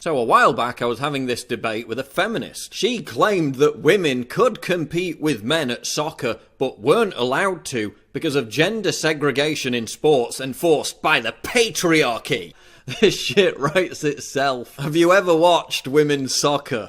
So a while back I was having this debate with a feminist. She claimed that women could compete with men at soccer but weren't allowed to because of gender segregation in sports enforced by the patriarchy. This shit writes itself. Have you ever watched women's soccer?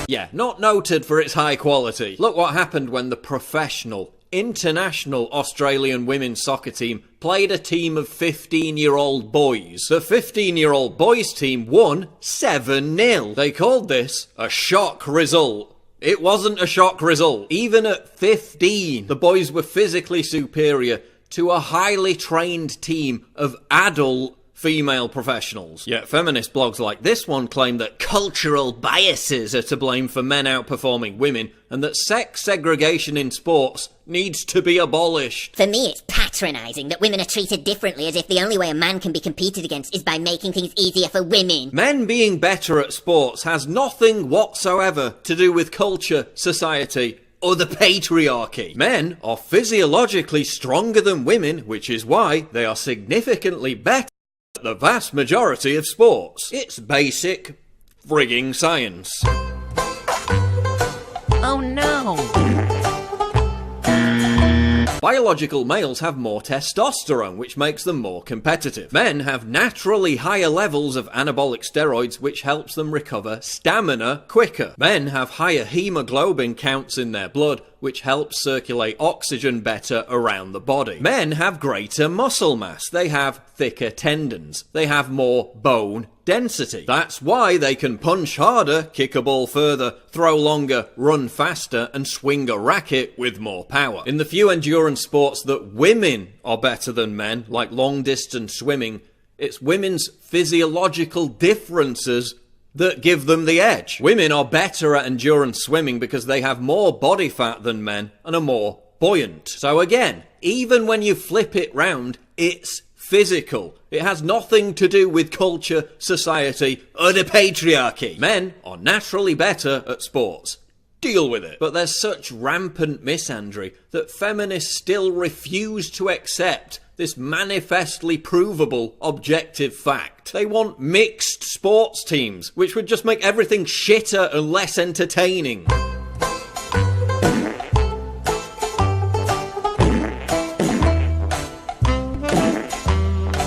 Yeah, not noted for its high quality. Look what happened when the professional, international Australian women's soccer team played a team of 15-year-old boys. The 15-year-old boys team won 7-0. They called this a shock result. It wasn't a shock result. Even at 15, the boys were physically superior to a highly trained team of adult female professionals. Yet feminist blogs like this one claim that cultural biases are to blame for men outperforming women and that sex segregation in sports needs to be abolished. For me, it's patronising that women are treated differently, as if the only way a man can be competed against is by making things easier for women. Men being better at sports has nothing whatsoever to do with culture, society, or the patriarchy. Men are physiologically stronger than women, which is why they are significantly better at the vast majority of sports. It's basic frigging science. Oh no! Biological males have more testosterone, which makes them more competitive. Men have naturally higher levels of anabolic steroids, which helps them recover stamina quicker. Men have higher hemoglobin counts in their blood, which helps circulate oxygen better around the body. Men have greater muscle mass. They have thicker tendons. They have more bone density. That's why they can punch harder, kick a ball further, throw longer, run faster, and swing a racket with more power. In the few endurance sports that women are better than men, like long-distance swimming, it's women's physiological differences that give them the edge. Women are better at endurance swimming because they have more body fat than men and are more buoyant. So again, even when you flip it round, it's physical. It has nothing to do with culture, society, or the patriarchy. Men are naturally better at sports. Deal with it. But there's such rampant misandry that feminists still refuse to accept this manifestly provable objective fact. They want mixed sports teams, which would just make everything shitter and less entertaining.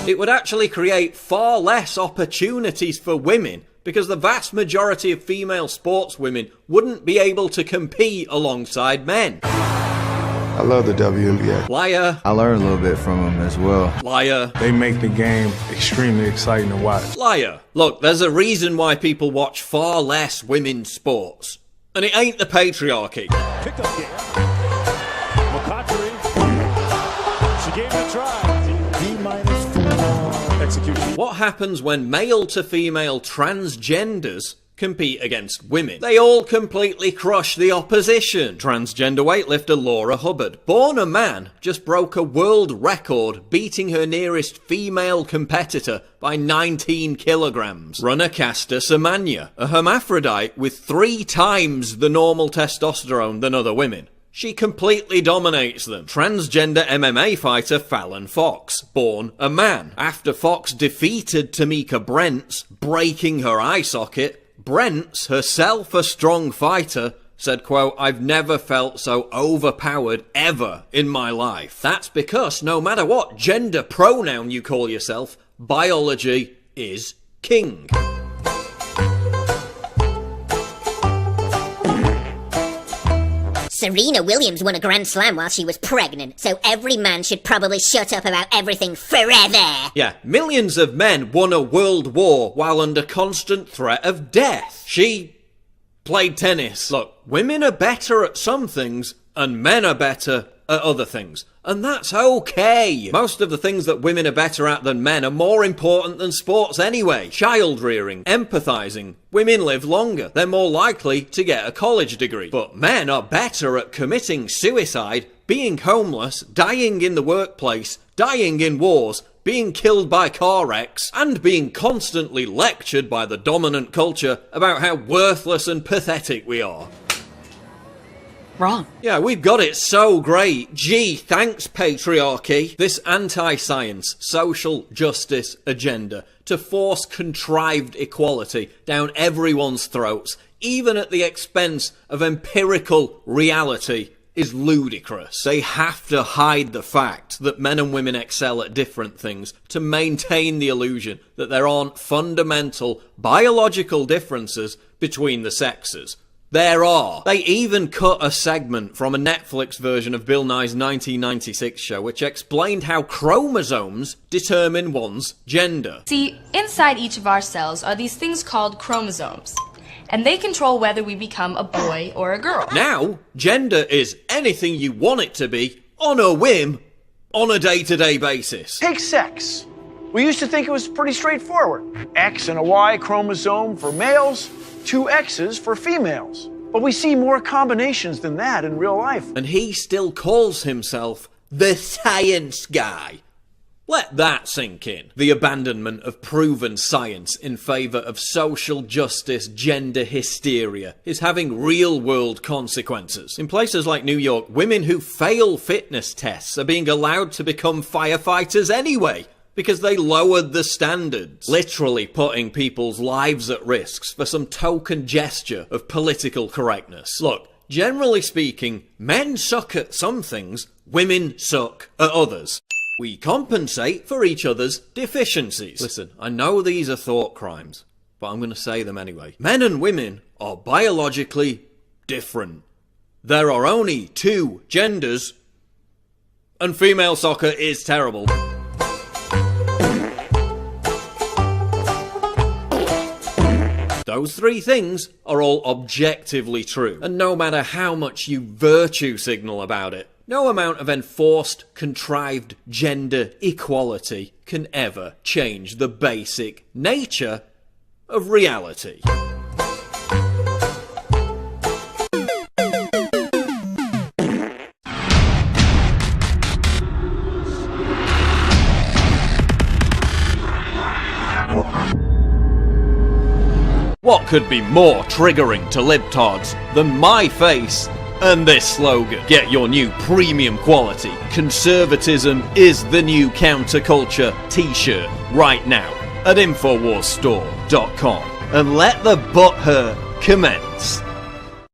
It would actually create far less opportunities for women, because the vast majority of female sportswomen wouldn't be able to compete alongside men. I love the WNBA. Liar. I learned a little bit from them as well. Liar. They make the game extremely exciting to watch. Liar. Look, there's a reason why people watch far less women's sports. And it ain't the patriarchy. Picked up game. McCautry. She gave it a try. D-4 execution. What happens when male to female transgenders compete against women? They all completely crush the opposition. Transgender weightlifter Laura Hubbard, born a man, just broke a world record, beating her nearest female competitor by 19 kilograms. Runner Caster Semenya, a hermaphrodite with 3 times the normal testosterone than other women. She completely dominates them. Transgender MMA fighter Fallon Fox, born a man. After Fox defeated Tamika Brents, breaking her eye socket, Brents, herself a strong fighter, said, quote, "I've never felt so overpowered ever in my life." That's because no matter what gender pronoun you call yourself, biology is king. Serena Williams won a Grand Slam while she was pregnant, so every man should probably shut up about everything forever. Yeah, millions of men won a world war while under constant threat of death. She played tennis. Look, women are better at some things, and men are better at other things. And that's okay. Most of the things that women are better at than men are more important than sports anyway. Child rearing, empathizing. Women live longer. They're more likely to get a college degree. But men are better at committing suicide, being homeless, dying in the workplace, dying in wars, being killed by car wrecks, and being constantly lectured by the dominant culture about how worthless and pathetic we are. wrong. Yeah, we've got it so great. Gee, thanks, patriarchy. This anti-science, social justice agenda to force contrived equality down everyone's throats, even at the expense of empirical reality, is ludicrous. They have to hide the fact that men and women excel at different things to maintain the illusion that there aren't fundamental biological differences between the sexes. There are. They even cut a segment from a Netflix version of Bill Nye's 1996 show which explained how chromosomes determine one's gender. See, inside each of our cells are these things called chromosomes, and they control whether we become a boy or a girl. Now, gender is anything you want it to be, on a whim, on a day-to-day basis. Take sex. We used to think it was pretty straightforward. X and a Y chromosome for males, 2 X's for females. But we see more combinations than that in real life. And he still calls himself the science guy. Let that sink in. The abandonment of proven science in favour of social justice gender hysteria is having real-world consequences. In places like New York, women who fail fitness tests are being allowed to become firefighters anyway, because they lowered the standards, literally putting people's lives at risk for some token gesture of political correctness. Look, generally speaking, men suck at some things, women suck at others. We compensate for each other's deficiencies. Listen, I know these are thought crimes, but I'm going to say them anyway. Men and women are biologically different. There are only 2 genders, and female soccer is terrible. Those 3 things are all objectively true, and no matter how much you virtue signal about it, no amount of enforced, contrived gender equality can ever change the basic nature of reality. What could be more triggering to libtards than my face and this slogan? Get your new premium quality "Conservatism is the new counterculture" t-shirt right now at InfoWarsStore.com and let the butthurt commence.